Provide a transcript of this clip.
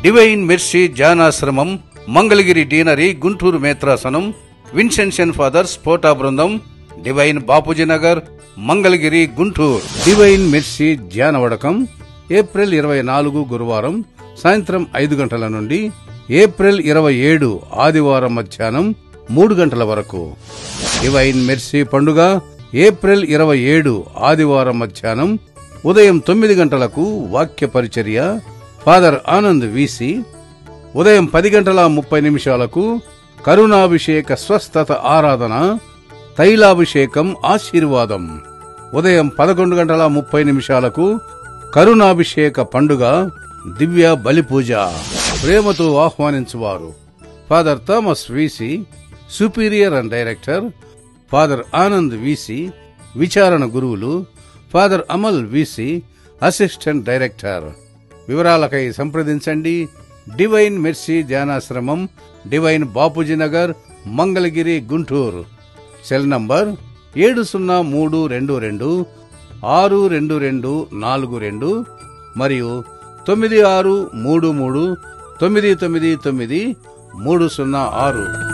Divine Mercy ధ్యానాశ్రమం, Mangalagiri deanery, Guntur మేత్రాసనం, Vincentian Fathers Potta బృందం, Divine Bapuji Nagar, Mangalagiri, Guntur. Divine Mercy ధ్యాన వడకం ఏప్రిల్ 24 గురువారం సాయంత్రం 5 గంటల నుండి ఏప్రిల్ 27 ఆదివారం మధ్యాహ్నం 3 గంటల వరకు. డివైన్ మెర్సీ పండుగ ఏప్రిల్ 27 ఆదివారం మధ్యాహ్నం ఉదయం 9 గంటలకు వాక్య పరిచర్య ఫాదర్ ఆనంద్ వీసి. ఉదయం 10:30 కరుణాభిషేక స్వస్థత ఆరాధన, తైలాభిషేకం, ఆశీర్వాదం. ఉదయం 11:30 కరుణాభిషేక పండుగ, దివ్య బలిపూజ. ప్రేమతో ఆహ్వానించువారు Father Thomas VC, superior and director, Father Anand VC, విచారణ గురువులు Father Amal VC, assistant director. వివరాలకై సంప్రదించండి. డివైన్ మెర్సీ ధ్యానాశ్రమం, Divine Bapuji Nagar, Mangalagiri, Guntur. Cell number 70322 62242 మరియు 9633 999 306.